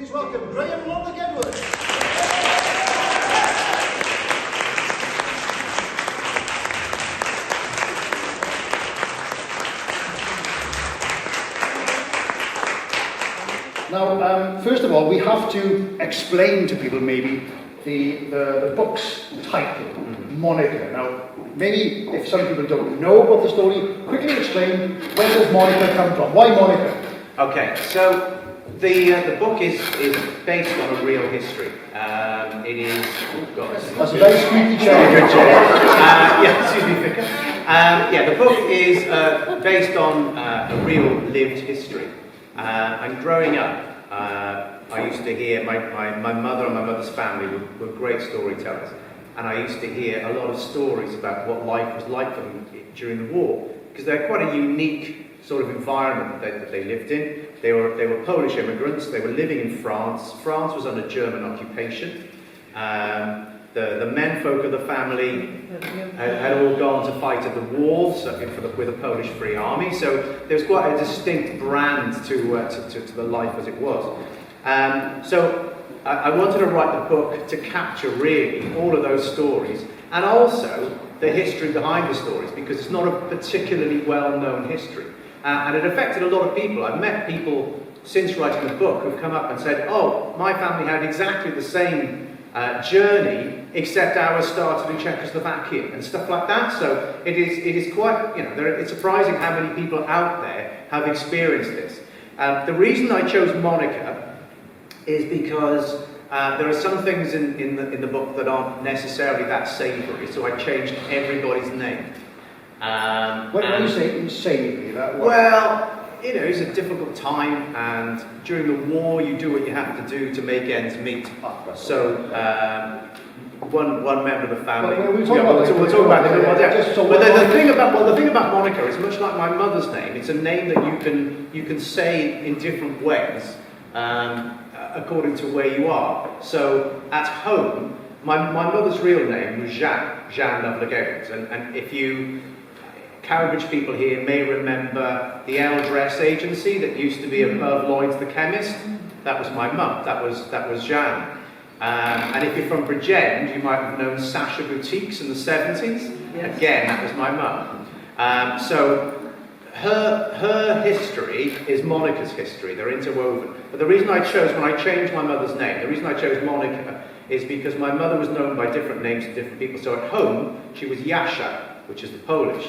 Please welcome Graham Loveluck-Edwards. Now, first of all, we have to explain to people maybe the book's title, Monica. Now, maybe if some people don't know about the story, quickly explain, where does Monica come from? Why Monica? Okay, so the book is based on a real history. It is. Oh God, that's a very squeaky chair. Good chair. Yeah, excuse me, Vicar. Yeah, the book is based on a real lived history. And growing up, I used to hear my mother and my mother's family were great storytellers, and I used to hear a lot of stories about what life was like for them during the war, because they're quite a unique sort of environment that they lived in. They were Polish immigrants. They were living in France. France was under German occupation. The menfolk of the family had all gone to fight at the wall with the Polish Free Army. So there's quite a distinct brand to the life as it was. So I wanted to write the book to capture really all of those stories, and also the history behind the stories, because it's not a particularly well-known history. And it affected a lot of people. I've met people since writing the book who've come up and said, oh, my family had exactly the same journey, except ours started in Czechoslovakia and stuff like that. So it is quite, it's surprising how many people out there have experienced this. The reason I chose Monica is because there are some things in the book that aren't necessarily that savoury, so I changed everybody's name. What do you say savoury? Well, it's a difficult time, and during the war you do what you have to do to make ends meet. So one member of the family. We'll talk about it. But the thing about Monica is, much like my mother's name, it's a name that you can say in different ways according to where you are. So at home, my mother's real name was Jean Loveluck-Edwards, and if you Cowbridge people here may remember the L-Dress agency that used to be above Lloyd's the chemist. That was my mum. That was Jeanne. And if you're from Bridgend, you might have known Sasha Boutiques in the 70s. Yes. Again, that was my mum. So her history is Monica's history. They're interwoven. But the reason I chose, when I changed my mother's name, the reason I chose Monica is because my mother was known by different names to different people. So at home, she was Jascha, which is the Polish.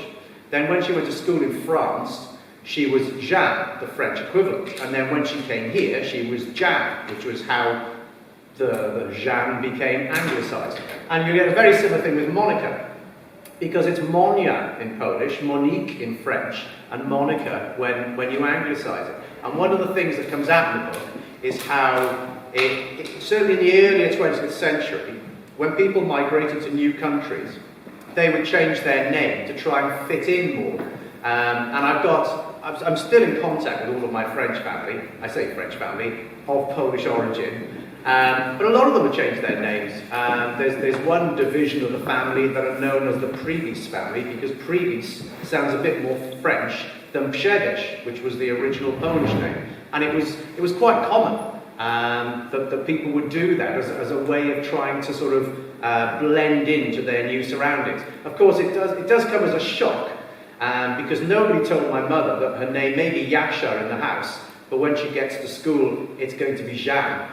Then when she went to school in France, she was Jeanne, the French equivalent. And then when she came here, she was Jan, which was how the Jeanne became anglicised. And you get a very similar thing with Monica, because it's Monia in Polish, Monique in French, and Monica when you anglicise it. And one of the things that comes out in the book is how, certainly in the earlier 20th century, when people migrated to new countries, they would change their name to try and fit in more. And I'm still in contact with all of my French family, I say French family, of Polish origin. But a lot of them have changed their names. There's one division of the family that are known as the Privis family, because Privis sounds a bit more French than Przemysl, which was the original Polish name. And it was quite common that people would do that as a way of trying to sort of blend into their new surroundings. Of course, it does come as a shock, because nobody told my mother that her name may be Jascha in the house, but when she gets to school, it's going to be Jeanne.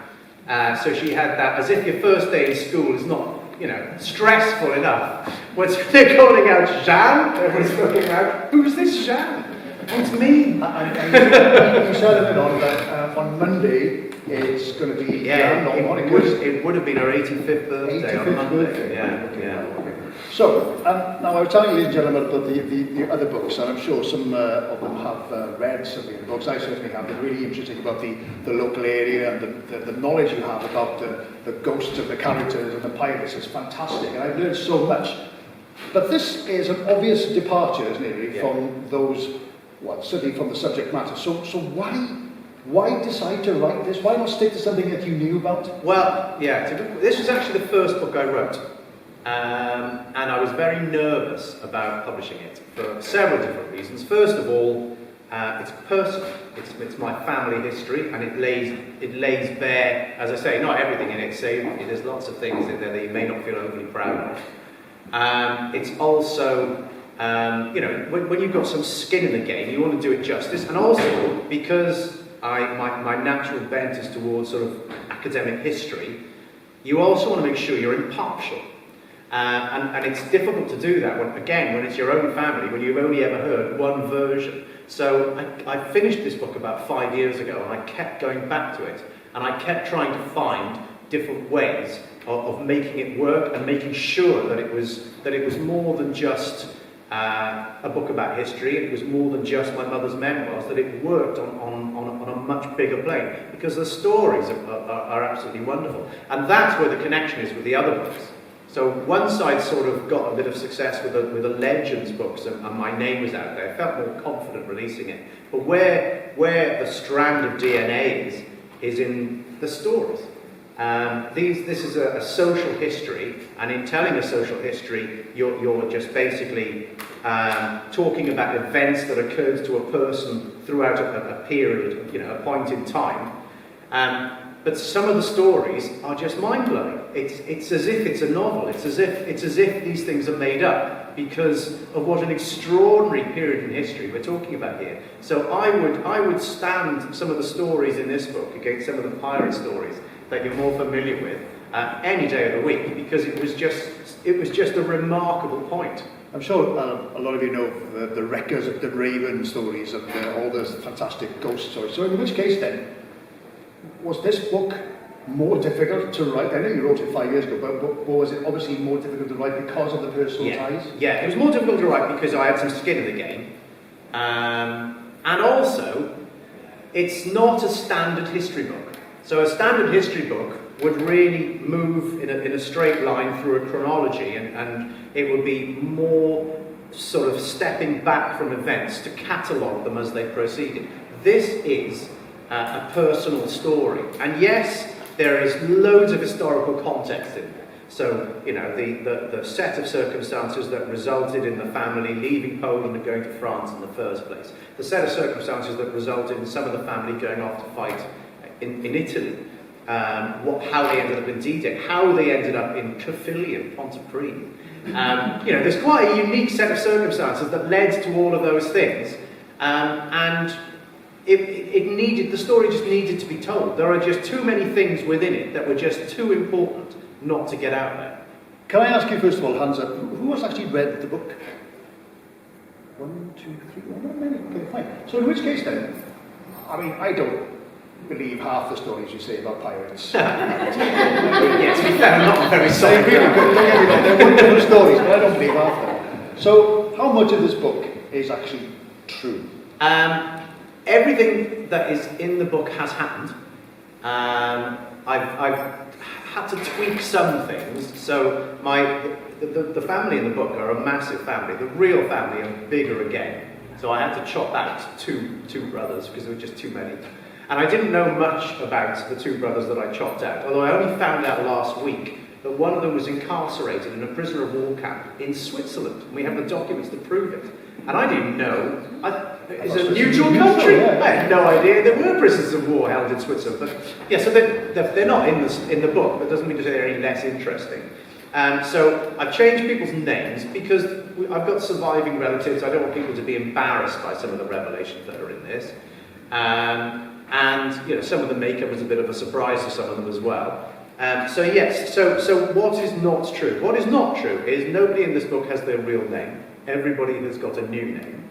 So she had that, as if your first day in school is not, stressful enough. When they're calling out Jeanne, everyone's looking out, who's this Jeanne? It's me. You said a bit on that on Monday. It's going to be it would have been her 85th birthday on Monday. Birthday. Yeah. So now I was telling you, ladies and gentlemen, about the other books, and I'm sure some of them have read some of the books. I certainly have. They're really interesting about the local area and the knowledge you have about the ghosts of the characters and the pirates is fantastic, and I've learned so much. But this is an obvious departure, isn't it, really, from those, certainly from the subject matter. So why decide to write this? Why not stick to something that you knew about? Well, this was actually the first book I wrote. And I was very nervous about publishing it for several different reasons. First of all, It's personal. It's my family history, and it lays bare, as I say, not everything in it savoury. There's lots of things in there that you may not feel overly proud of. It's also, when you've got some skin in the game, you want to do it justice, and also because my natural bent is towards sort of academic history, you also want to make sure you're impartial. And it's difficult to do that when it's your own family, when you've only ever heard one version. So I finished this book about 5 years ago, and I kept going back to it, and I kept trying to find different ways of making it work and making sure that it was more than just a book about history. It was more than just my mother's memoirs. That it worked on a much bigger plane, because the stories are absolutely wonderful, and that's where the connection is with the other books. So one side sort of got a bit of success with the Legends books, and my name was out there. I felt more confident releasing it. But where the strand of DNA is in the stories. This is a social history, and in telling a social history, you're just basically talking about events that occurred to a person throughout a period, a point in time. But some of the stories are just mind-blowing. It's as if it's a novel. It's as if these things are made up because of what an extraordinary period in history we're talking about here. So I would stand some of the stories in this book against some of the pirate stories that you're more familiar with any day of the week, because it was just a remarkable point. I'm sure a lot of you know the Wreckers of the Raven stories and all those fantastic ghost stories. So in which case then, was this book more difficult to write? I know you wrote it 5 years ago, but was it obviously more difficult to write because of the personal ties? Yeah, it was more difficult to write because I had some skin in the game. And also, it's not a standard history book. So a standard history book would really move in a straight line through a chronology, and it would be more sort of stepping back from events to catalogue them as they proceeded. This is a personal story, and yes, there is loads of historical context in it. So, the set of circumstances that resulted in the family leaving Poland and going to France in the first place, the set of circumstances that resulted in some of the family going off to fight in Italy, how they ended up in D-Day, how they ended up in Caerphilly, Pontypridd. There's quite a unique set of circumstances that led to all of those things, and the story just needed to be told. There are just too many things within it that were just too important not to get out there. Can I ask you first of all, Hans, who has actually read the book? 1, 2, 3, not many. Okay, fine. So in which case then, I don't believe half the stories you say about pirates. Yes, to be fair, I'm not very sorry. They're wonderful stories, but I don't believe half them. So how much of this book is actually true? Everything that is in the book has happened. I've had to tweak some things. So the family in the book are a massive family. The real family are bigger again. So I had to chop out two brothers because there were just too many. And I didn't know much about the two brothers that I chopped out, although I only found out last week that one of them was incarcerated in a prisoner of war camp in Switzerland. We have the documents to prove it. And I didn't know. It's a neutral country. I had no idea there were prisoners of war held in Switzerland. But yeah, so they're not in the book, but doesn't mean to say they're any less interesting. So I've changed people's names because I've got surviving relatives. I don't want people to be embarrassed by some of the revelations that are in this. And some of the makeup was a bit of a surprise to some of them as well. So what is not true? What is not true is nobody in this book has their real name. Everybody has got a new name.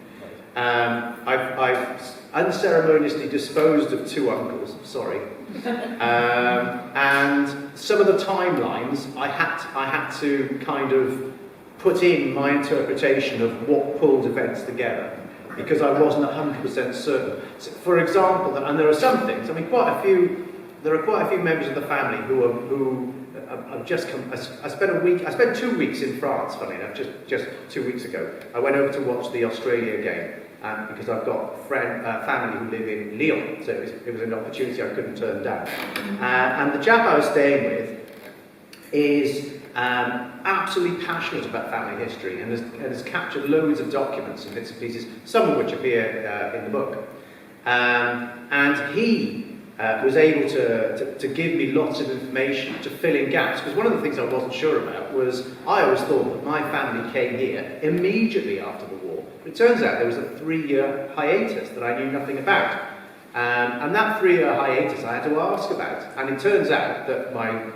I've unceremoniously disposed of two uncles, sorry. And some of the timelines I had to kind of put in my interpretation of what pulled events together, because I wasn't 100% certain. So, for example, and there are some things, there are quite a few members of the family who have just come. I spent 2 weeks in France, funny enough, just 2 weeks ago. I went over to watch the Australia game, because I've got family who live in Lyon, so it was an opportunity I couldn't turn down. And the chap I was staying with is absolutely passionate about family history and has captured loads of documents and bits and pieces, some of which appear in the book. And he was able to give me lots of information to fill in gaps, because one of the things I wasn't sure about was I always thought that my family came here immediately after the war. But it turns out there was a 3-year hiatus that I knew nothing about. And that 3-year hiatus I had to ask about. And it turns out that my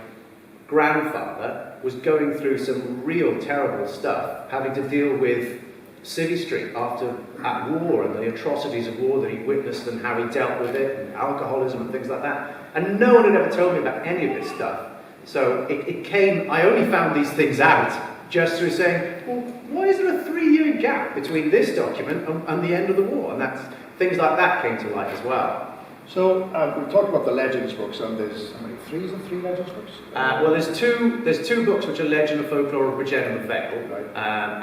grandfather was going through some real terrible stuff, having to deal with City Street at war and the atrocities of war that he witnessed and how he dealt with it, and alcoholism and things like that. And no one had ever told me about any of this stuff. So I only found these things out just through saying, well, why is there a 3-year gap between this document and the end of the war? And things like that came to light as well. So we've talked about the Legends books, and there's how many? Three Legends books? Well, there's two books which are Legend and Folklore of Bridgend and Vale, right.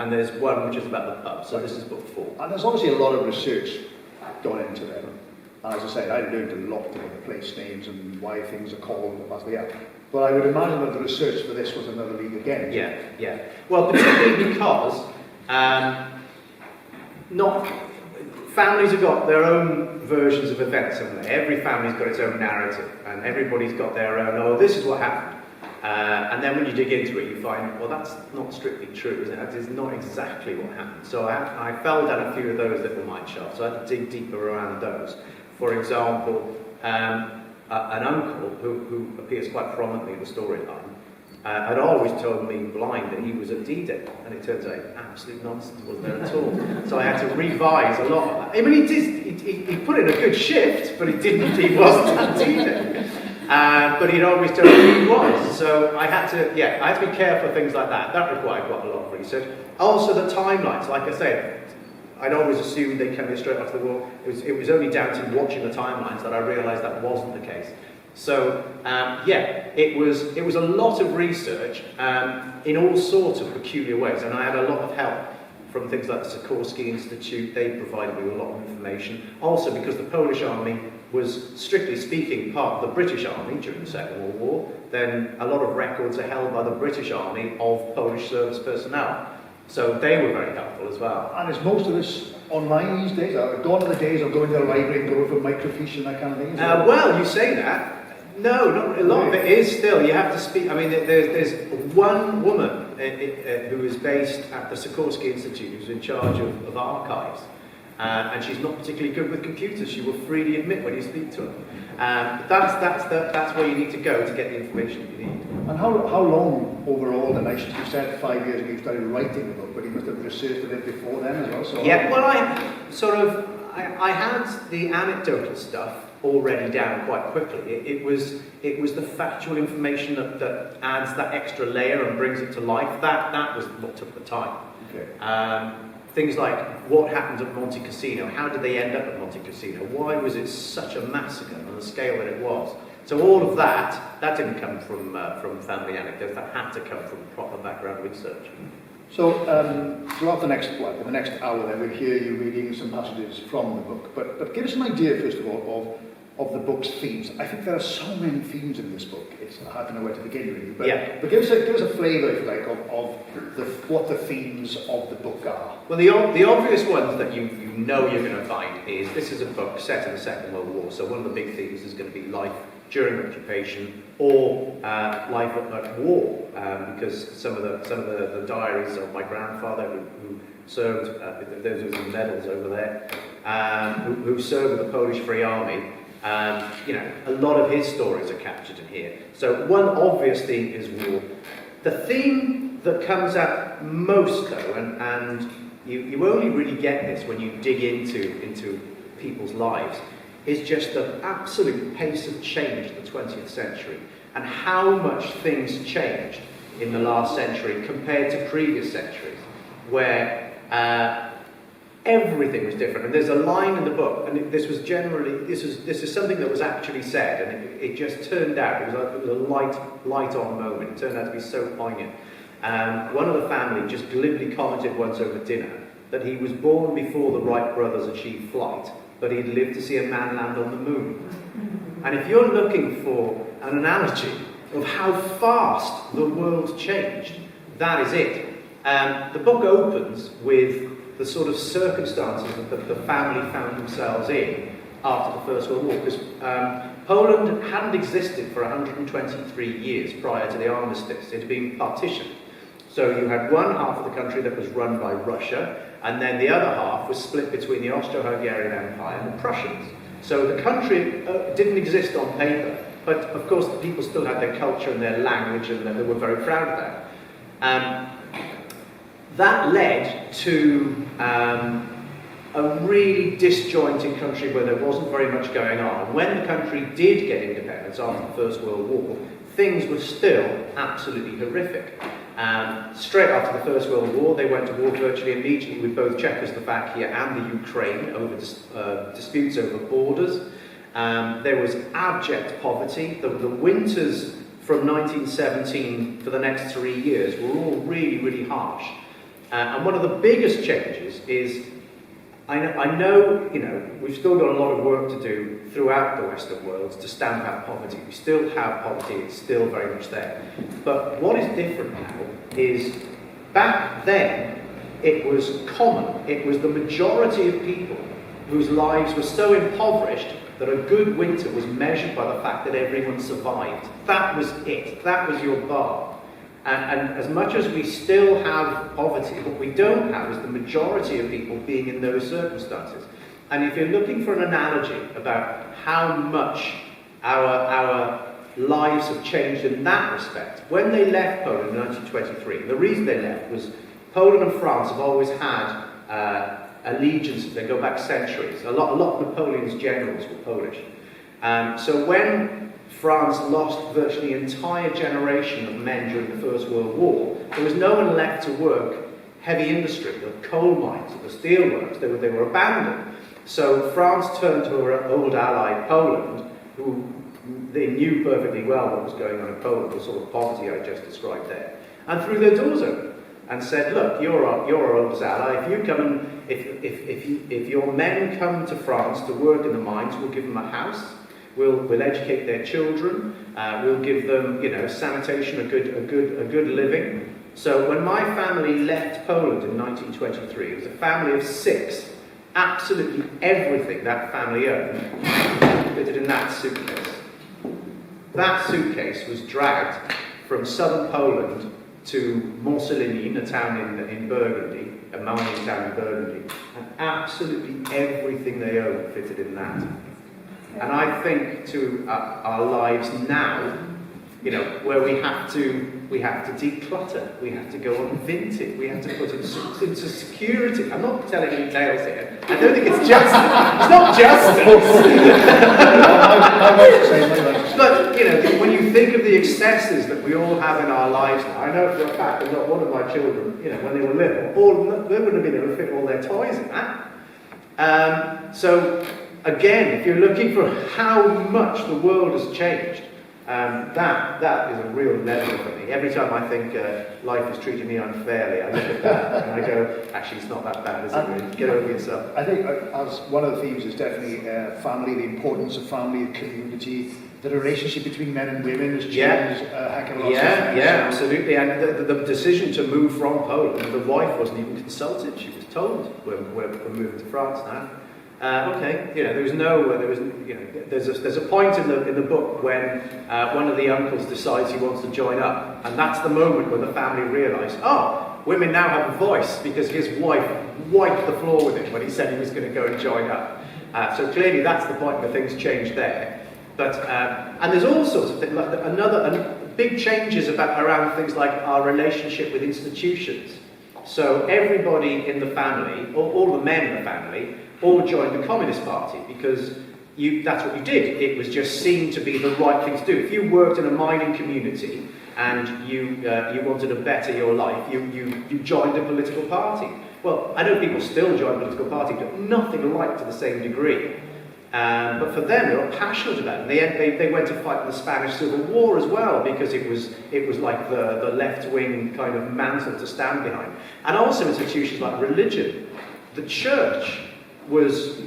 And there's one which is about the pub. So this is book 4. And there's obviously a lot of research gone into them. And as I said, I learned a lot about the place names and why things are called as they are. But I would imagine that the research for this was another league again. Yeah. Well, particularly because families have got their own versions of events, haven't they? Every family's got its own narrative, and everybody's got their own, oh, this is what happened. And then when you dig into it, you find, well, that's not strictly true, is it? That is not exactly what happened. So I fell down a few of those little mine shafts, so I had to dig deeper around those. For example, an uncle who appears quite prominently in the storyline had always told me blind that he was at D-Day, and it turns out absolute nonsense, wasn't there at all. So I had to revise a lot of that. I mean, he put in a good shift, but he wasn't at D-Day. But he'd always told me he was. So I had to be careful of things like that. That required quite a lot of research. Also the timelines, like I said, I'd always assumed they came straight after the war. It was only down to watching the timelines that I realised that wasn't the case. So it was a lot of research in all sorts of peculiar ways, and I had a lot of help from things like the Sikorsky Institute. They provided me with a lot of information. Also, because the Polish army was, strictly speaking, part of the British army during the Second World War, then a lot of records are held by the British army of Polish service personnel. So they were very helpful as well. And is most of this online these days? Gone are the days of going to the library and going for microfiche and that kind of thing? Well, you say that. No, not a lot of it is still. You have to speak. I mean, there's one woman who is based at the Sikorsky Institute who's in charge of archives, and she's not particularly good with computers. She will freely admit when you speak to her. That's where you need to go to get the information you need. And how long overall? Then you said 5 years ago you started writing the book, but you must have researched it before then as well. So yeah, well, I had the anecdotal stuff already down quite quickly. It was the factual information that adds that extra layer and brings it to life. That was what took the time. Okay. Things like what happened at Monte Cassino, how did they end up at Monte Cassino, why was it such a massacre on the scale that it was. So all of that didn't come from family anecdotes, that had to come from proper background research. So throughout the next hour then we'll hear you reading some passages from the book, but give us an idea first of all of the book's themes. I think there are so many themes in this book, it's hard to know where to begin really, but give us a flavour, if you like, of what the themes of the book are. Well, the obvious ones that you know you're going to find is this is a book set in the Second World War, so one of the big themes is going to be life during occupation or life at war, because some of the diaries of my grandfather who served, those are some medals over there, who served with the Polish Free Army. A lot of his stories are captured in here. So one obvious theme is war. The theme that comes out most, though, and you only really get this when you dig into people's lives, is just the absolute pace of change in the 20th century and how much things changed in the last century compared to previous centuries, where everything was different. And there's a line in the book, and this is something that was actually said, and it just turned out, it was a light on moment. It turned out to be so poignant. One of the family just glibly commented once over dinner that he was born before the Wright brothers achieved flight, but he'd lived to see a man land on the moon. And if you're looking for an analogy of how fast the world changed. That is it. The book opens with the sort of circumstances that the family found themselves in after the First World War, because Poland hadn't existed for 123 years prior to the armistice. It had been partitioned. So you had one half of the country that was run by Russia, and then the other half was split between the Austro-Hungarian Empire and the Prussians. So the country didn't exist on paper, but of course the people still had their culture and their language, and they were very proud of that. That led to a really disjointed country where there wasn't very much going on. And when the country did get independence after the First World War, things were still absolutely horrific. Straight after the First World War, they went to war virtually immediately with both Czechoslovakia and the Ukraine over disputes over borders. There was abject poverty. The winters from 1917 for the next 3 years were all really, really harsh. And one of the biggest changes is, I know, we've still got a lot of work to do throughout the Western world to stamp out poverty. We still have poverty, it's still very much there. But what is different now is, back then, it was common. It was the majority of people whose lives were so impoverished that a good winter was measured by the fact that everyone survived. That was it. That was your bar. And as much as we still have poverty, what we don't have is the majority of people being in those circumstances. And if you're looking for an analogy about how much our lives have changed in that respect, when they left Poland in 1923, the reason they left was Poland and France have always had allegiances. They go back centuries. A lot of Napoleon's generals were Polish. So when France lost virtually an entire generation of men during the First World War, there was no one left to work heavy industry, the coal mines, the steel works. They were abandoned. So France turned to her old ally Poland, who they knew perfectly well what was going on in Poland, the sort of poverty I just described there, and threw their doors open and said, "Look, you're our oldest ally. If you come and if your men come to France to work in the mines, we'll give them a house. We'll educate their children. We'll give them, sanitation, a good living." So when my family left Poland in 1923, it was a family of 6. Absolutely everything that family owned fitted in that suitcase. That suitcase was dragged from southern Poland to Montceline, a town in Burgundy, a mining town in Burgundy, and absolutely everything they owned fitted in that. And I think to our lives now, where we have to declutter, we have to go on Vinted, we have to put into security. I'm not telling you tales here. I don't think it's justice. It's not justice. But when you think of the excesses that we all have in our lives now, I know for a fact that not one of my children, when they were little, they wouldn't have been able to fit all their toys in that. So again, if you're looking for how much the world has changed, that is a real level for me. Every time I think life is treating me unfairly, I look at that and I go, actually, it's not that bad, is it? Really? Get over yourself. I think as one of the themes is definitely family, the importance of family, community. The relationship between men and women has changed a heck of a lot. Yeah, absolutely. And the decision to move from Poland, the wife wasn't even consulted. She was told, we're moving to France now. There's a point in the book when one of the uncles decides he wants to join up, and that's the moment when the family realise, women now have a voice, because his wife wiped the floor with him when he said he was going to go and join up. So clearly that's the point where things change there. But and there's all sorts of things, like big changes around things like our relationship with institutions. So everybody in the family, all the men in the family, all joined the Communist Party because that's what you did. It was just seen to be the right thing to do. If you worked in a mining community and you wanted to better your life, you joined a political party. Well, I know people still join political parties, but nothing like to the same degree. But for them, they were passionate about it. They went to fight in the Spanish Civil War as well, because it was like the left-wing kind of mantle to stand behind. And also institutions like religion. The church was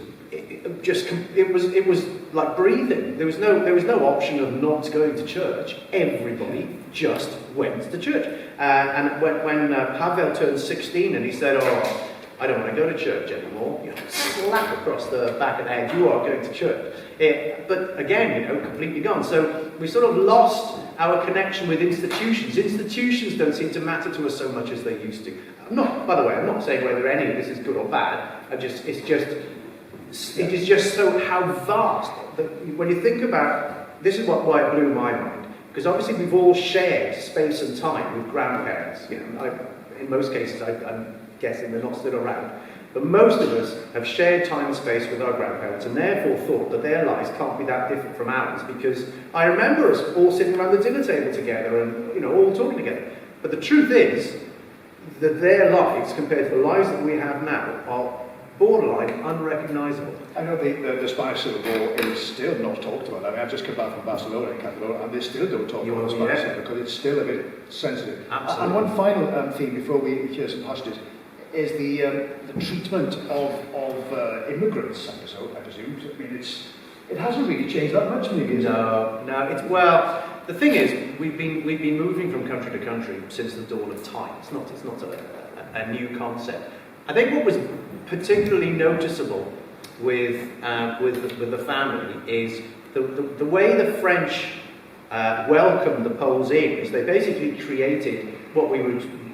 like breathing. There was no option of not going to church. Everybody just went to church. And when Pavel turned 16 and he said, "Oh, I don't want to go to church anymore," slap across the back of the head, "You are going to church." But again, completely gone. So we sort of lost our connection with institutions. Institutions don't seem to matter to us so much as they used to. By the way, I'm not saying whether any of this is good or bad. It is just so how vast. When you think about, this is why it blew my mind. Because obviously we've all shared space and time with grandparents. In most cases, I'm guessing they're not still around. But most of us have shared time and space with our grandparents and therefore thought that their lives can't be that different from ours, because I remember us all sitting around the dinner table together and all talking together. But the truth is that their lives, compared to the lives that we have now, are borderline unrecognisable. I know the Spanish Civil War is still not talked about. I mean, I've just come back from Barcelona and Catalonia, and they still don't talk about the Spanish Civil War because it's still a bit sensitive. Absolutely. And one final theme before we hear some passages is the treatment of immigrants. I presume. I mean, it hasn't really changed that much, maybe. No. Well, the thing is, we've been moving from country to country since the dawn of time. It's not a new concept. I think what was particularly noticeable with the family is the way the French welcomed the Poles in is they basically created what we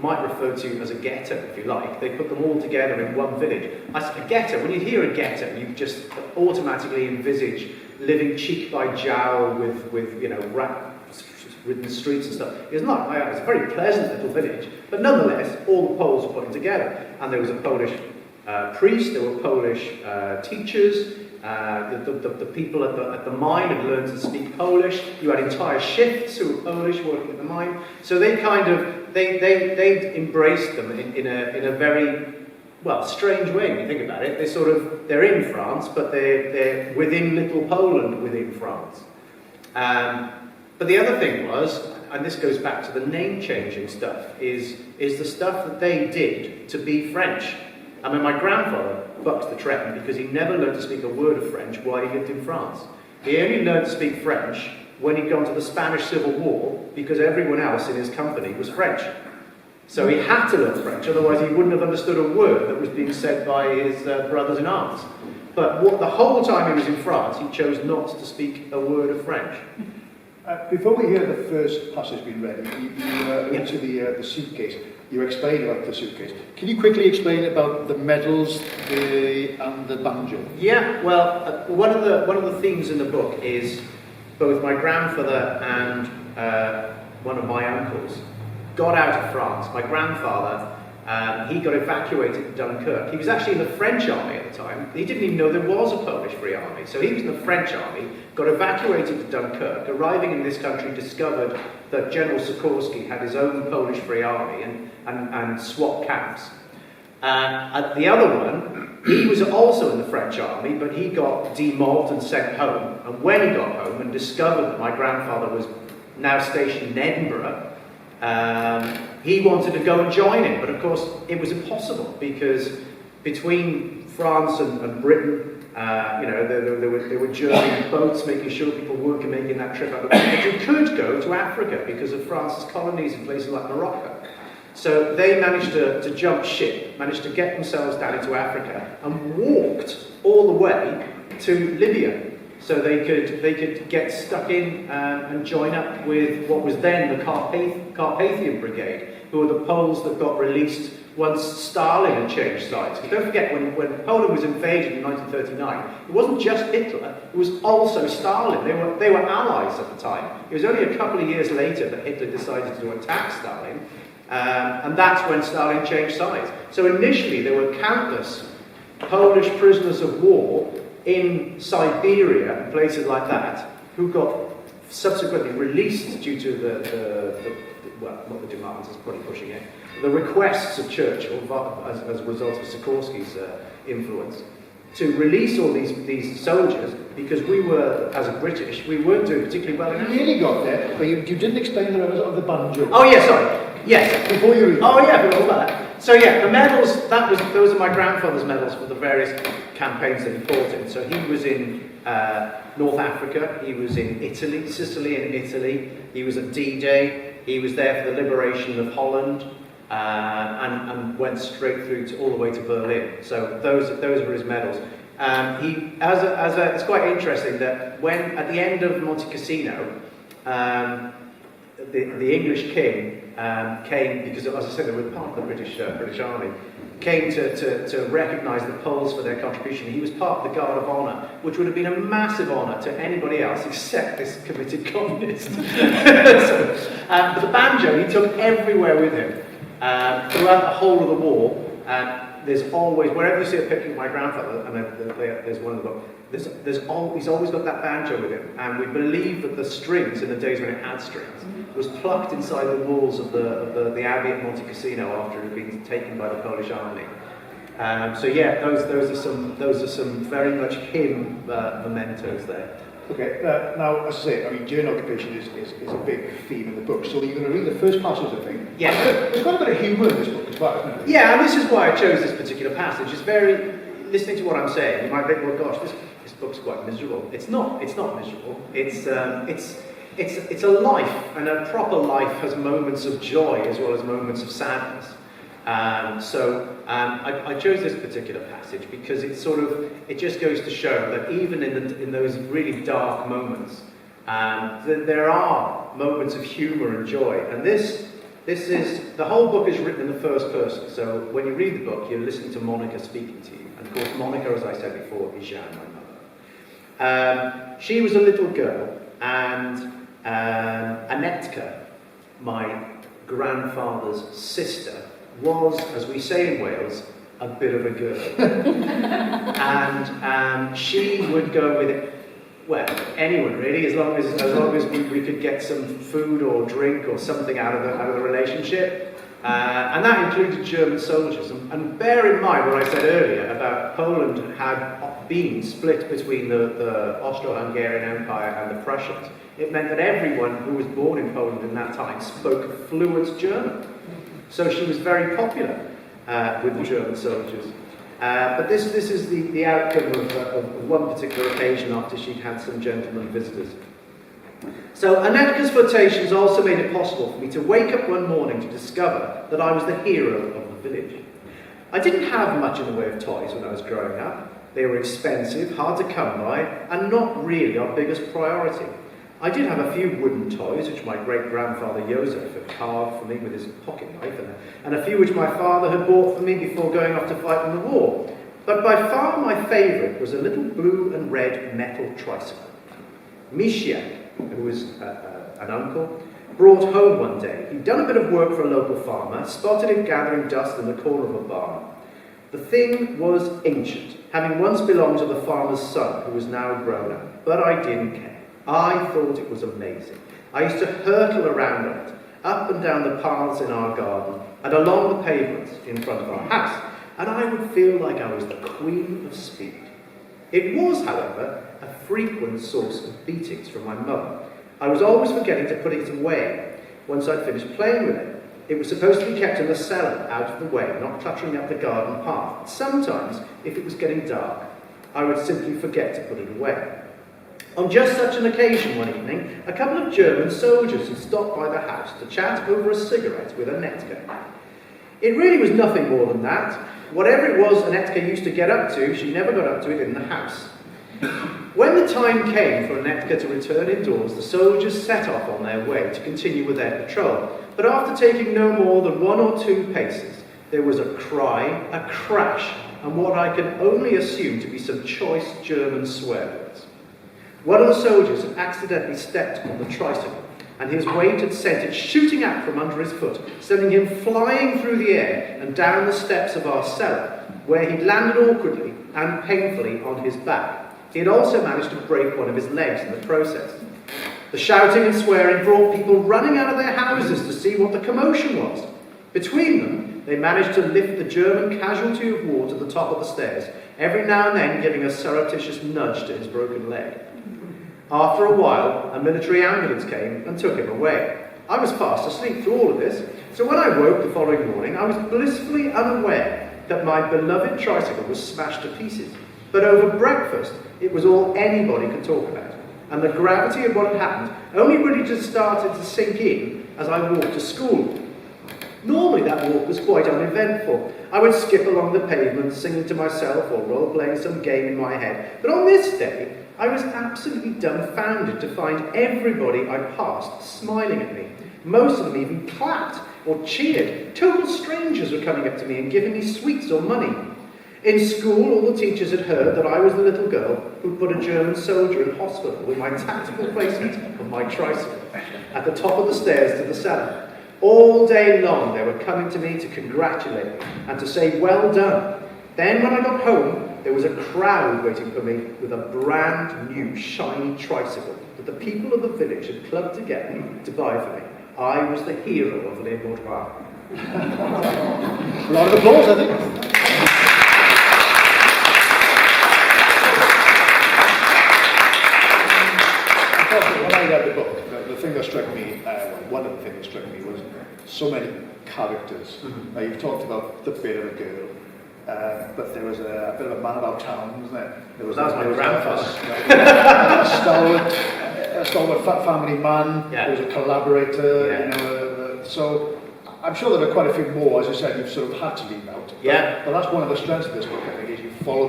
might refer to as a ghetto, if you like. They put them all together in one village. A ghetto, when you hear a ghetto, you just automatically envisage living cheek by jowl with rat-ridden streets and stuff. It's not. It's a very pleasant little village, but nonetheless, all the Poles were put together. And there was a Polish priest, there were Polish teachers, the people at the mine had learned to speak Polish. You had entire shifts who were Polish working at the mine. So they they embraced them in a very, strange way when you think about it. They're in France, but they're within little Poland within France. But the other thing was, and this goes back to the name changing stuff, is the stuff that they did to be French. I mean, my grandfather bucked the trend because he never learned to speak a word of French while he lived in France. He only learned to speak French when he'd gone to the Spanish Civil War because everyone else in his company was French. So he had to learn French, otherwise he wouldn't have understood a word that was being said by his brothers in arms. But the whole time he was in France, he chose not to speak a word of French. Before we hear the first passage being read, you went to the suitcase. You explained about the suitcase. Can you quickly explain about the medals and the banjo? Yeah, well, one of the themes in the book is both my grandfather and one of my uncles got out of France. My grandfather, he got evacuated to Dunkirk. He was actually in the French army at the time. He didn't even know there was a Polish Free Army. So he was in the French army, got evacuated to Dunkirk, arriving in this country, discovered that General Sikorski had his own Polish Free Army and swapped camps. The other one, he was also in the French army, but he got demobbed and sent home. And when he got home and discovered that my grandfather was now stationed in Edinburgh, he wanted to go and join him, but of course it was impossible because between France and Britain, there were German boats making sure people weren't making that trip out. But you could go to Africa because of France's colonies in places like Morocco. So they managed to jump ship, managed to get themselves down into Africa and walked all the way to Libya. So they could get stuck in and join up with what was then the Carpathian Brigade, who were the Poles that got released once Stalin had changed sides. Because don't forget, when Poland was invaded in 1939, it wasn't just Hitler, it was also Stalin. They were allies at the time. It was only a couple of years later that Hitler decided to attack Stalin, and that's when Stalin changed sides. So initially there were countless Polish prisoners of war in Siberia and places like that, who got subsequently released due to not the demands, is probably pushing it, the requests of Churchill as a result of Sikorski's influence, to release all these soldiers, because we were, as a British, we weren't doing particularly well. You nearly got there, but you didn't explain the relevance of the banjo. Oh, yeah, sorry. Yes. Before you read. Oh, yeah, I forgot about that. So yeah, the medals, those are my grandfather's medals for the various campaigns that he fought in. So he was in North Africa, he was in Italy, Sicily and Italy, he was at D-Day, he was there for the liberation of Holland, and went straight through to all the way to Berlin. So those were his medals. It's quite interesting that when, at the end of Monte Cassino, the English king came, because as I said, they were part of the British Army, came to recognise the Poles for their contribution. He was part of the Guard of Honour, which would have been a massive honour to anybody else except this committed communist. But the banjo he took everywhere with him, throughout the whole of the war. There's always, wherever you see a picture of my grandfather, and there's one of the book, he's always got that banjo with him, and we believe that the strings, in the days when it had strings, was plucked inside the walls of the abbey at Monte Cassino after it had been taken by the Polish army. So yeah, those are some very much him mementos there. Okay, now, as I say, I mean, German occupation is a big theme in the book, so you're going to read the first passage, I think. Yeah. There's quite a bit of humour in this book as well, isn't it? Yeah, and this is why I chose this particular passage. It's very, listening to what I'm saying, you might think, well, gosh, this book's quite miserable. It's not miserable. It's a life, and a proper life has moments of joy as well as moments of sadness. I chose this particular passage because it just goes to show that even in those really dark moments, there are moments of humour and joy. And the whole book is written in the first person. So when you read the book, you're listening to Monica speaking to you. And of course, Monica, as I said before, is Jeanne, my mother. She was a little girl, and Anetka, my grandfather's sister, was, as we say in Wales, a bit of a girl. And she would go with it, well, anyone really, as long as we could get some food or drink or something out of the relationship. And that included German soldiers. And bear in mind what I said earlier about Poland had been split between the Austro-Hungarian Empire and the Prussians. It meant that everyone who was born in Poland in that time spoke fluent German. So she was very popular with the German soldiers. But this is the outcome of one particular occasion after she'd had some gentlemen visitors. So Anetka's flirtations also made it possible for me to wake up one morning to discover that I was the hero of the village. I didn't have much in the way of toys when I was growing up. They were expensive, hard to come by, and not really our biggest priority. I did have a few wooden toys, which my great-grandfather Joseph had carved for me with his pocket knife, and a few which my father had bought for me before going off to fight in the war. But by far my favourite was a little blue and red metal tricycle. Misha, who was an uncle, brought home one day. He'd done a bit of work for a local farmer, spotted it gathering dust in the corner of a barn. The thing was ancient, having once belonged to the farmer's son, who was now grown up, but I didn't care. I thought it was amazing. I used to hurtle around on it, up and down the paths in our garden, and along the pavements in front of our house, and I would feel like I was the queen of speed. It was, however, a frequent source of beatings from my mother. I was always forgetting to put it away once I'd finished playing with it. It was supposed to be kept in the cellar, out of the way, not cluttering up the garden path. Sometimes, if it was getting dark, I would simply forget to put it away. On just such an occasion one evening, a couple of German soldiers had stopped by the house to chat over a cigarette with Anetka. It really was nothing more than that. Whatever it was Anetka used to get up to, she never got up to it in the house. When the time came for Anetka to return indoors, the soldiers set off on their way to continue with their patrol. But after taking no more than 1 or 2 paces, there was a cry, a crash, and what I can only assume to be some choice German swear words. One of the soldiers had accidentally stepped on the tricycle, and his weight had sent it shooting out from under his foot, sending him flying through the air and down the steps of our cellar, where he'd landed awkwardly and painfully on his back. He had also managed to break one of his legs in the process. The shouting and swearing brought people running out of their houses to see what the commotion was. Between them, they managed to lift the German casualty of war to the top of the stairs, every now and then giving a surreptitious nudge to his broken leg. After a while, a military ambulance came and took him away. I was fast asleep through all of this, so when I woke the following morning, I was blissfully unaware that my beloved tricycle was smashed to pieces. But over breakfast, it was all anybody could talk about. And the gravity of what had happened only really just started to sink in as I walked to school. Normally that walk was quite uneventful. I would skip along the pavement, singing to myself or role-playing some game in my head. But on this day, I was absolutely dumbfounded to find everybody I passed smiling at me. Most of them even clapped or cheered. Total strangers were coming up to me and giving me sweets or money. In school, all the teachers had heard that I was the little girl who put a German soldier in hospital with my tactical placement of my tricycle at the top of the stairs to the cellar. All day long, they were coming to me to congratulate me and to say, well done. Then when I got home, there was a crowd waiting for me with a brand new shiny tricycle that the people of the village had clubbed together to buy for me. I was the hero of Les Bourgeois. A lot of applause, I think. When I read the book, the thing that struck me, one of the things that struck me was so many characters. Now, you've talked about the bit of a girl, but there was a bit of a man about town, wasn't there? That was my grandfather. A stalwart family man. Yeah. There was a collaborator. Yeah. You know, so I'm sure there are quite a few more. As you said, you've sort of had to leave out. Yeah. But that's one of the strengths of this book, I think, is you follow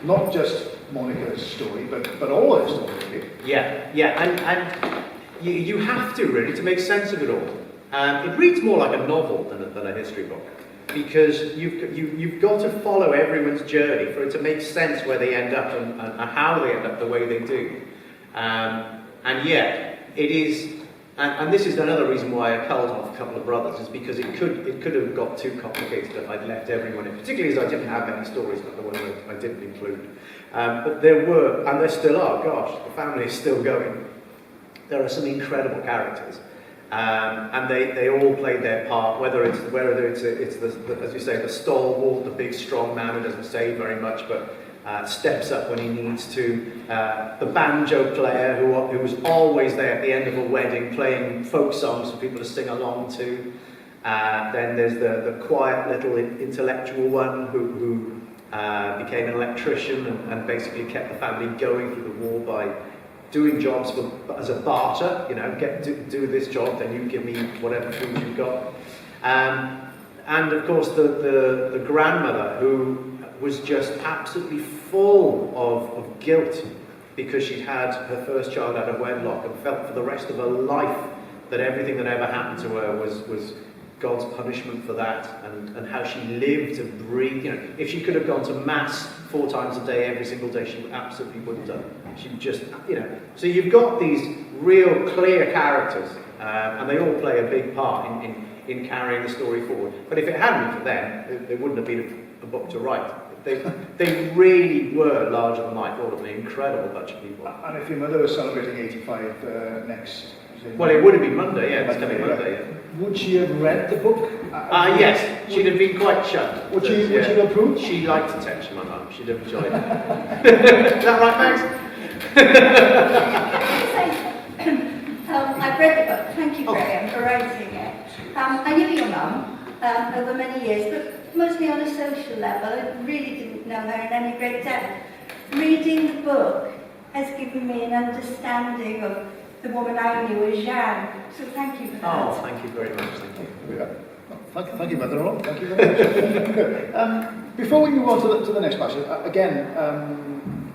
not just Monica's story, but all her story, really. Yeah, and you have to really to make sense of it all. It reads more like a novel than a history book, because you've got to follow everyone's journey for it to make sense where they end up and how they end up the way they do. And yeah, it is, and this is another reason why I culled off a couple of brothers, is because it could have got too complicated if I'd left everyone in, particularly as I didn't have many stories like the one that I didn't include. But there were, and there still are, gosh, the family is still going. There are some incredible characters, and they all played their part. Whether it's the, as you say, the stalwart, the big strong man who doesn't say very much but steps up when he needs to. The banjo player who was always there at the end of a wedding, playing folk songs for people to sing along to. Then there's the quiet little intellectual one who became an electrician and basically kept the family going through the war by doing jobs as a barter, you know, do this job, then you give me whatever food you've got. And of course the grandmother, who was just absolutely full of guilt because she'd had her first child out of wedlock and felt for the rest of her life that everything that ever happened to her was God's punishment for that, and how she lived and breathed. You know, if she could have gone to mass 4 times a day, every single day, she absolutely wouldn't have done. She just, you know. So you've got these real clear characters, and they all play a big part in carrying the story forward. But if it hadn't been for them, there wouldn't have been a book to write. They really were larger than life, all of them, an incredible bunch of people. And if your mother was celebrating 85 next... Well, it would have been Monday, yeah, it's coming Monday, yeah. Would she have read the book? Yes, she'd have been quite chuffed. Would she have approved? She liked attention, my mum. She'd have enjoyed it. Is that right, Max? I've read the book. Thank you, Graham, for writing it. I knew your mum over many years, but mostly on a social level. I really didn't know her in any great depth. Reading the book has given me an understanding of the woman I knew as Jeanne. So thank you for that. Oh, thank you very much. Thank you. Yeah. Thank you, Mother-in-law. Thank you very much. Before we move on to the next passage, again,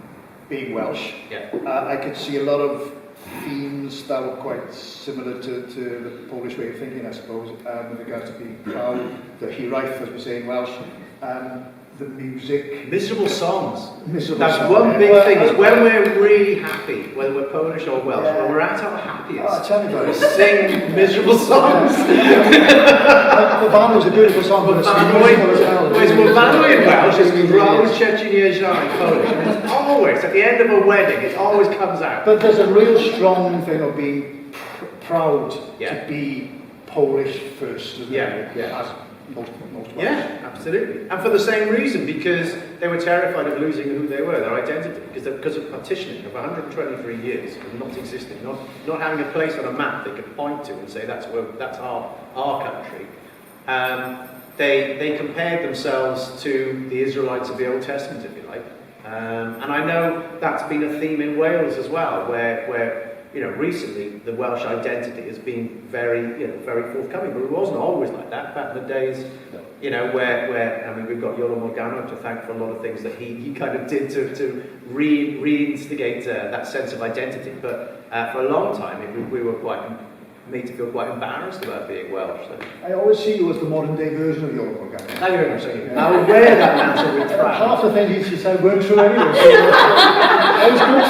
being Welsh, yeah. I could see a lot of themes that were quite similar to the Polish way of thinking, I suppose, with regards to being proud, the hiraeth, as we say in Welsh, the music. Miserable songs. Miserable songs. One big thing is when we're really happy, whether we're Polish or Welsh, when we're at our happiest, tell me about we it. sing miserable songs. Mawanu is a beautiful song, but it's musical as well. Whereas Mawanu in Welsh is Gwrawd Chechiniaja in Polish. And it's always, at the end of a wedding, it always comes out. But there's a real strong thing of being proud Yeah. to be Polish first, isn't Yeah, it? yeah. most Welsh. Yeah, absolutely. And for the same reason, because they were terrified of losing who they were, their identity, because of partitioning of 123 years of not existing, not having a place on a map they could point to and say that's our country. They compared themselves to the Israelites of the Old Testament, if you like. And I know that's been a theme in Wales as well, where recently the Welsh identity has been very forthcoming, but it wasn't always like that. Back in the days, where we've got Iolo Morgannwg to thank for a lot of things that he kind of did to reinstigate that sense of identity. But for a long time, we were made to feel quite embarrassed about being Welsh. So. I always see you as the modern day version of Iolo Morgannwg. Thank you very much. I would wear that mantle with pride. Half the things she said weren't true anyway. So that was good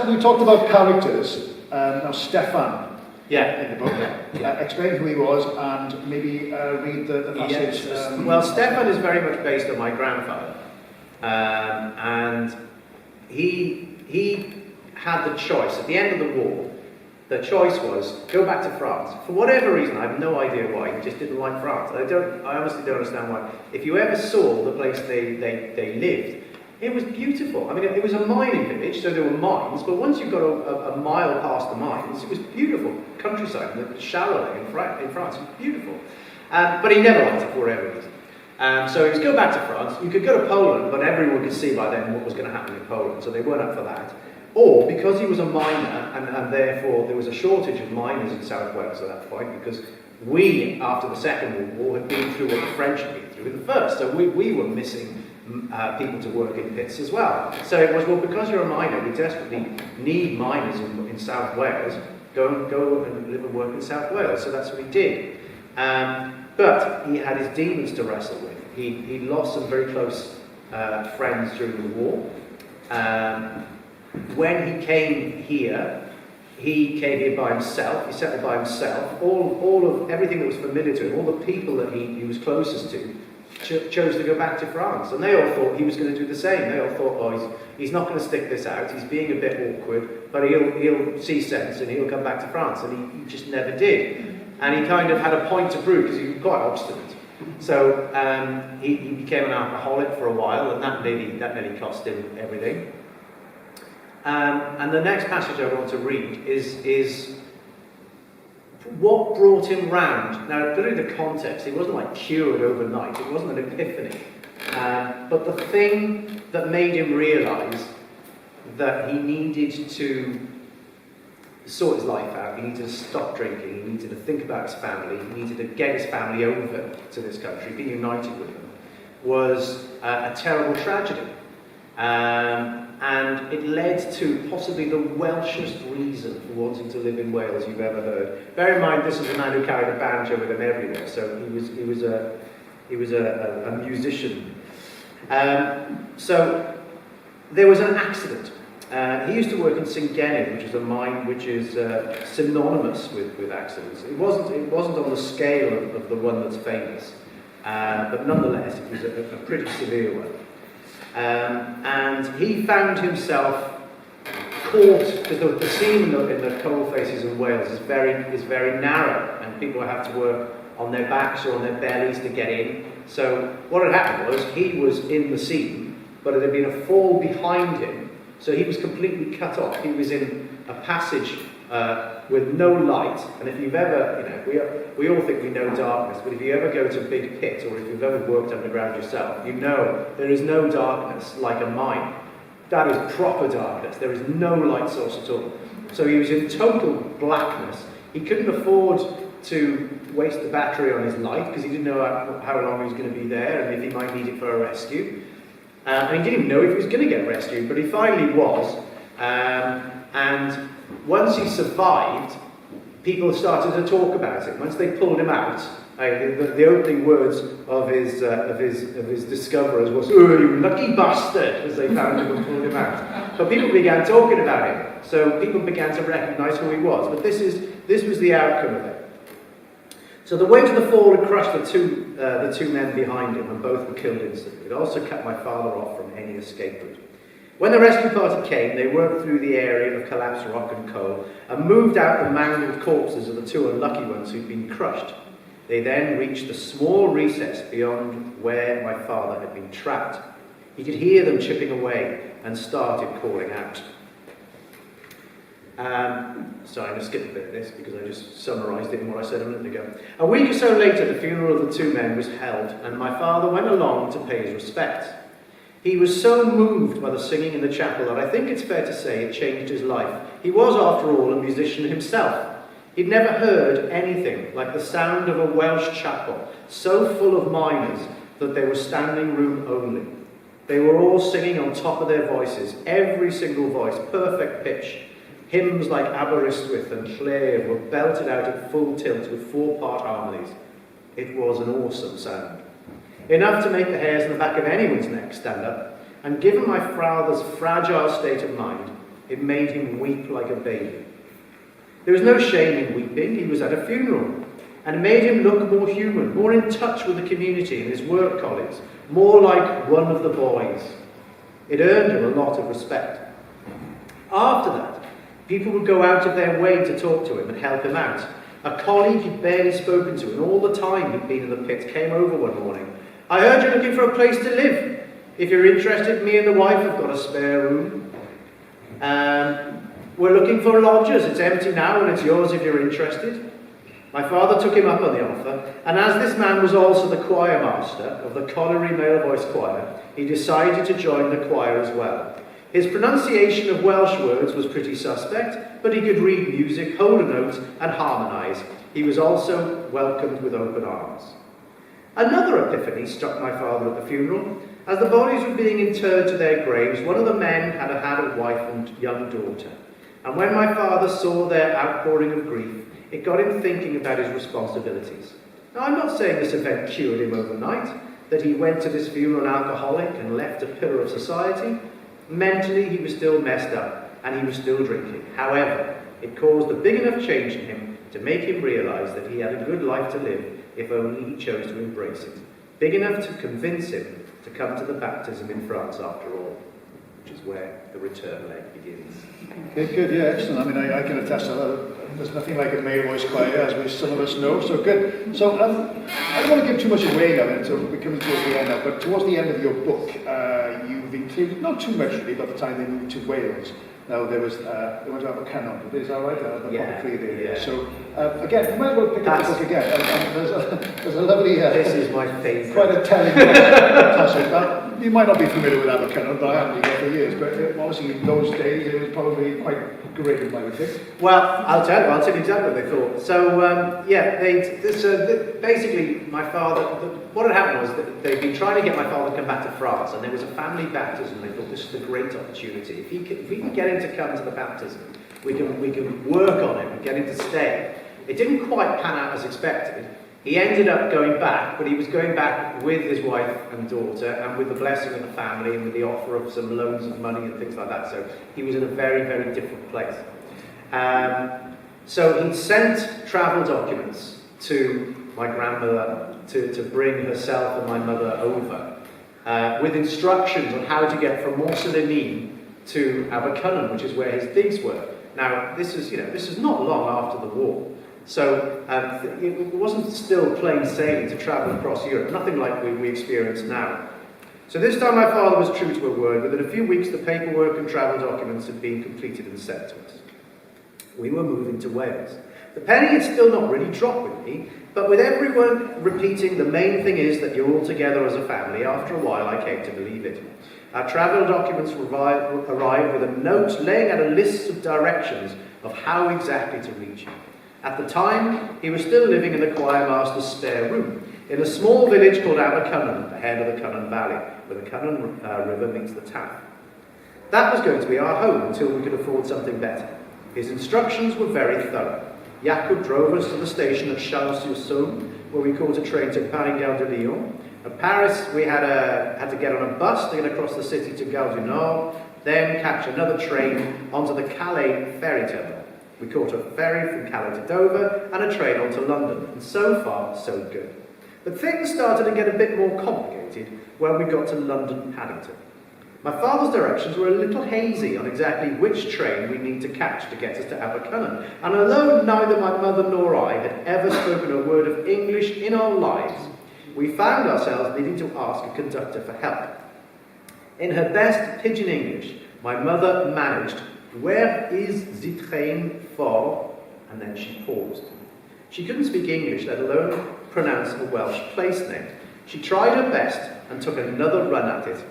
too. We talked about characters. Now Stefan. Yeah. In the book. Yeah. Explain who he was and maybe read the passage. Yes. Well, Stefan is very much based on my grandfather, and he had the choice at the end of the war. The choice was go back to France. For whatever reason, I have no idea why. He just didn't like France. I honestly don't understand why. If you ever saw the place they lived, it was beautiful. I mean, it was a mining village, so there were mines. But once you got a mile past the mines, it was beautiful countryside. The Charolais in France was beautiful. But he never liked it for whatever reason. So he was go back to France. You could go to Poland, but everyone could see by then what was going to happen in Poland, so they weren't up for that. Or because he was a miner, and therefore there was a shortage of miners in South Wales at that point, because we, after the Second World War, had been through what the French had been through in the First. So we were missing people to work in pits as well. So it was, well, because you're a miner, we desperately need miners in South Wales. Go and live and work in South Wales. So that's what he did. But he had his demons to wrestle with. He lost some very close friends during the war. When he came here by himself. He settled by himself. All of everything that was familiar to him, all the people that he was closest to, chose to go back to France. And they all thought he was going to do the same. They all thought, oh, he's not going to stick this out. He's being a bit awkward, but he'll see sense and he'll come back to France. And he just never did. And he kind of had a point to prove because he was quite obstinate. So he became an alcoholic for a while, and that nearly cost him everything. And the next passage I want to read is what brought him round. Now, put it into context, he wasn't like cured overnight, it wasn't an epiphany. But the thing that made him realise that he needed to sort his life out, he needed to stop drinking, he needed to think about his family, he needed to get his family over to this country, be united with them, was a terrible tragedy. And it led to possibly the Welshest reason for wanting to live in Wales you've ever heard. Bear in mind, this is a man who carried a banjo with him everywhere, so he was a musician. So there was an accident. He used to work in Singenid, which is a mine which is synonymous with accidents. It wasn't on the scale of the one that's famous, but nonetheless, it was a pretty severe one. And he found himself caught, because the seam in the coal faces in Wales is very narrow, and people have to work on their backs or on their bellies to get in. So what had happened was he was in the seam, but there had been a fall behind him, so he was completely cut off. He was in a passage with no light, and if you've ever, we all think we know darkness, but if you ever go to a big pit, or if you've ever worked underground yourself, you know there is no darkness like a mine. That is proper darkness. There is no light source at all. So he was in total blackness. He couldn't afford to waste the battery on his light, because he didn't know how long he was going to be there, and if he might need it for a rescue. And he didn't even know if he was going to get rescued, but he finally was. And once he survived, people started to talk about it. Once they pulled him out, the opening words of his discoverers was, "Oh, you lucky bastard," as they found him and pulled him out. So people began talking about him. So people began to recognise who he was. But this was the outcome of it. So the weight of the fall had crushed the two men behind him, and both were killed instantly. It also cut my father off from any escape route. When the rescue party came, they worked through the area of collapsed rock and coal and moved out the mangled corpses of the two unlucky ones who'd been crushed. They then reached the small recess beyond where my father had been trapped. He could hear them chipping away and started calling out. Sorry, I'm going to skip a bit of this because I just summarised it in what I said a minute ago. A week or so later, the funeral of the two men was held, and my father went along to pay his respects. He was so moved by the singing in the chapel that I think it's fair to say it changed his life. He was, after all, a musician himself. He'd never heard anything like the sound of a Welsh chapel, so full of miners that they were standing room only. They were all singing on top of their voices, every single voice, perfect pitch. Hymns like Aberystwyth and Llêr were belted out at full tilt with 4-part harmonies. It was an awesome sound. Enough to make the hairs on the back of anyone's neck stand up, and given my father's fragile state of mind, it made him weep like a baby. There was no shame in weeping. He was at a funeral, and it made him look more human, more in touch with the community and his work colleagues, more like one of the boys. It earned him a lot of respect. After that, people would go out of their way to talk to him and help him out. A colleague he'd barely spoken to, and all the time he'd been in the pit, came over one morning. "I heard you're looking for a place to live. If you're interested, me and the wife have got a spare room. We're looking for lodgers. It's empty now and it's yours if you're interested." My father took him up on the offer, and as this man was also the choir master of the colliery male voice choir, he decided to join the choir as well. His pronunciation of Welsh words was pretty suspect, but he could read music, hold a note, and harmonise. He was also welcomed with open arms. Another epiphany struck my father at the funeral. As the bodies were being interred to their graves, one of the men had a wife and young daughter. And when my father saw their outpouring of grief, it got him thinking about his responsibilities. Now, I'm not saying this event cured him overnight, that he went to this funeral an alcoholic and left a pillar of society. Mentally, he was still messed up, and he was still drinking. However, it caused a big enough change in him to make him realise that he had a good life to live if only he chose to embrace it. Big enough to convince him to come to the baptism in France after all, which is where the return leg begins. Good, yeah, excellent. I mean, I can attest to that. There's nothing like a male voice choir, as some of us know, so good. So, I don't want to give too much away now until we're coming towards the end now, but towards the end of your book, you've included, not too much really, by the time they moved to Wales. Now, they went to Abercynon, is that right? Yeah. So, again, you might as well pick up the book again. There's a lovely... this is my favourite. Quite a telling book. You might not be familiar with Abercynon, but I haven't been there for years. But obviously, in those days, it was probably quite great, I would think. Well, I'll tell you exactly what they thought. So, basically, my father, what had happened was that they'd been trying to get my father to come back to France, and there was a family baptism. They thought this is a great opportunity. If we can get him to come to the baptism, we can work on him and get him to stay. It didn't quite pan out as expected. He ended up going back, but he was going back with his wife and daughter, and with the blessing of the family, and with the offer of some loans of money and things like that. So he was in a very, very different place. So he sent travel documents to my grandmother to bring herself and my mother over, with instructions on how to get from Morcelini to Abercynon, which is where his digs were. Now, this is not long after the war. So it wasn't still plain sailing to travel across Europe, nothing like we experience now. So this time my father was true to her word. Within a few weeks, the paperwork and travel documents had been completed and sent to us. We were moving to Wales. The penny had still not really dropped with me, but with everyone repeating the main thing is that you're all together as a family, after a while I came to believe it. Our travel documents arrived with a note laying out a list of directions of how exactly to reach him. At the time, he was still living in the choir master's spare room, in a small village called Abercynon, at the head of the Cynon Valley, where the Cynon River meets the Taff. That was going to be our home until we could afford something better. His instructions were very thorough. Jacob drove us to the station at Chalon-sur-Saône, where we caught a train to Paris-Gare de Lyon. At Paris, we had to get on a bus to get across the city to Gare du Nord, then catch another train onto the Calais ferry terminal. We caught a ferry from Calais to Dover and a train on to London, and so far, so good. But things started to get a bit more complicated when we got to London Paddington. My father's directions were a little hazy on exactly which train we need to catch to get us to Abercynon, and although neither my mother nor I had ever spoken a word of English in our lives, we found ourselves needing to ask a conductor for help. In her best pidgin English, my mother managed, "Where is the train for?" and then she paused. She couldn't speak English, let alone pronounce a Welsh place name. She tried her best and took another run at it.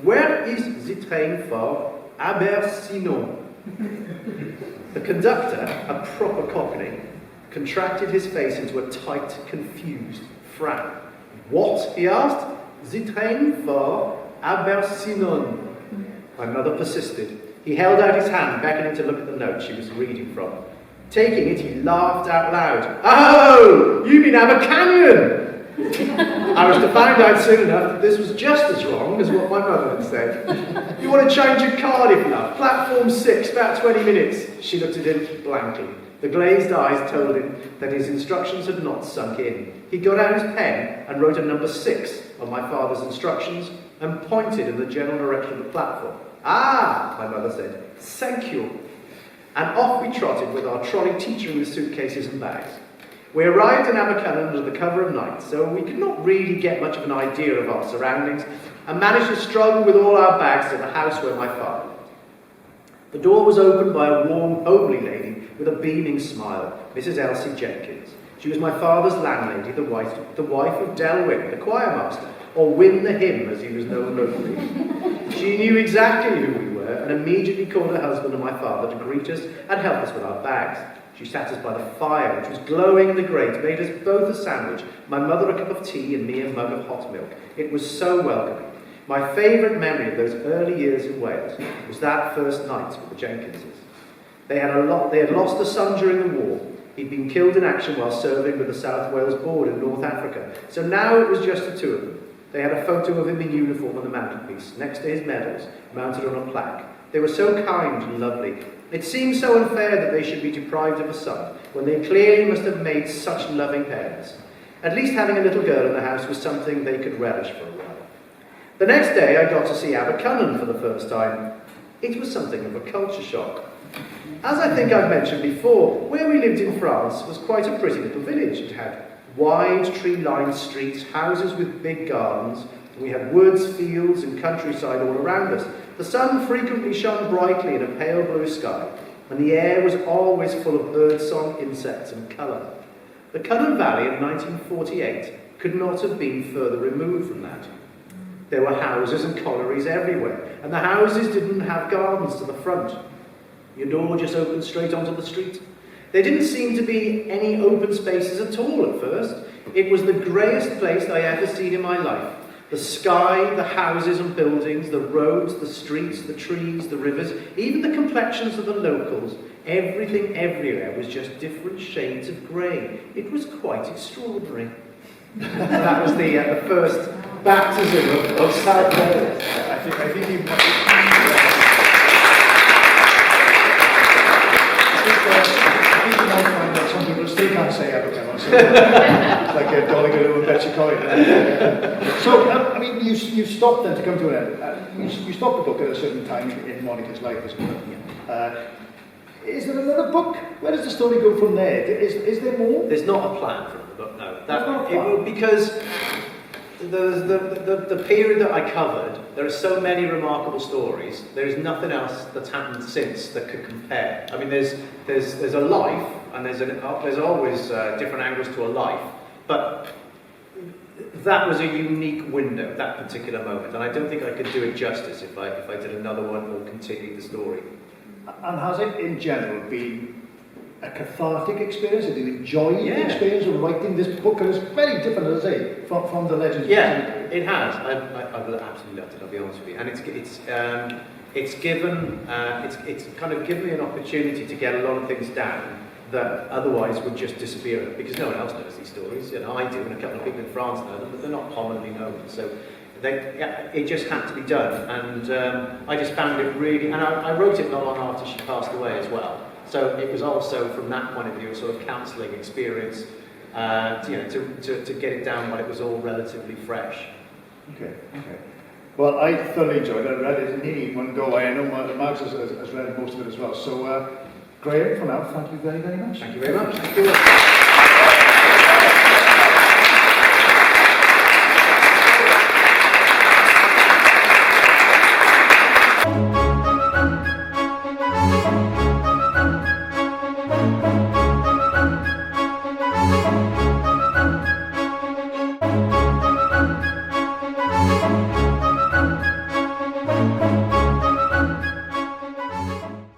"Where is the train for Abercynon?" The conductor, a proper Cockney, contracted his face into a tight, confused frown. "What?" he asked. "The train for Abercynon." My mother persisted. He held out his hand, beckoning to look at the note she was reading from. Taking it, he laughed out loud. "Oh, you mean Abercynon!" I was to find out soon enough that this was just as wrong as what my mother had said. "You want to change your Cardiff, love? Platform 6, about 20 minutes. She looked at him blankly. The glazed eyes told him that his instructions had not sunk in. He got out his pen and wrote a number 6 on my father's instructions and pointed in the general direction of the platform. "Ah," my mother said, "thank you." And off we trotted with our trolley teetering with suitcases and bags. We arrived in Abercynon under the cover of night, so we could not really get much of an idea of our surroundings, and managed to struggle with all our bags to the house where my father lived. The door was opened by a warm, homely lady with a beaming smile, Mrs. Elsie Jenkins. She was my father's landlady, the wife of Delwyn, the choir master, or Win the Hymn, as he was known locally. She knew exactly who we were, and immediately called her husband and my father to greet us and help us with our bags. She sat us by the fire, which was glowing in the grate, made us both a sandwich, my mother a cup of tea and me a mug of hot milk. It was so welcoming. My favourite memory of those early years in Wales was that first night with the Jenkinses. They had lost a son during the war. He'd been killed in action while serving with the South Wales Board in North Africa, so now it was just the two of them. They had a photo of him in uniform on the mantelpiece, next to his medals, mounted on a plaque. They were so kind and lovely. It seemed so unfair that they should be deprived of a son, when they clearly must have made such loving parents. At least having a little girl in the house was something they could relish for a while. The next day I got to see Abercynon for the first time. It was something of a culture shock. As I think I've mentioned before, where we lived in France was quite a pretty little village. It had wide, tree-lined streets, houses with big gardens. We had woods, fields, and countryside all around us. The sun frequently shone brightly in a pale blue sky, and the air was always full of birdsong, insects, and colour. The Cynon Valley of 1948 could not have been further removed from that. There were houses and collieries everywhere, and the houses didn't have gardens to the front. Your door just opened straight onto the street. There didn't seem to be any open spaces at all at first. It was the greyest place I ever seen in my life. The sky, the houses and buildings, the roads, the streets, the trees, the rivers, even the complexions of the locals, everything everywhere was just different shades of grey. It was quite extraordinary. That was the first baptism of South Wales. I think you might find that some people still can't say Abercynon, so like Donegal and Betsy Coyne. So, I mean, you stopped then to come to an end. You stopped the book at a certain time in Monica's life, isn't it? Is there another book? Where does the story go from there? Is there more? There's not a plan for the book, no. There's not a plan? Because the period that I covered, there are so many remarkable stories. There is nothing else that's happened since that could compare. I mean, there's a life, and there's always different angles to a life, but that was a unique window, that particular moment, and I don't think I could do it justice if I did another one or continued the story. And has it, in general, been a cathartic experience? Did you enjoy the experience of writing this book? And it's very different, as I say, from the legends. Yeah, it has. I've absolutely loved it, I'll be honest with you. And it's kind of given me an opportunity to get a lot of things down that otherwise would just disappear, because no one else knows these stories. You know, I do, and a couple of people in France know them, but they're not commonly known. So it just had to be done, and I just found it really. And I wrote it not long after she passed away as well. So it was also, from that point of view, a sort of counselling experience, to get it down when it was all relatively fresh. Okay. Well, I thoroughly enjoyed it. I read it nearly in one go. I know Max has read most of it as well. So, Graham, for now, thank you very, very much. Thank you very much. Thank you.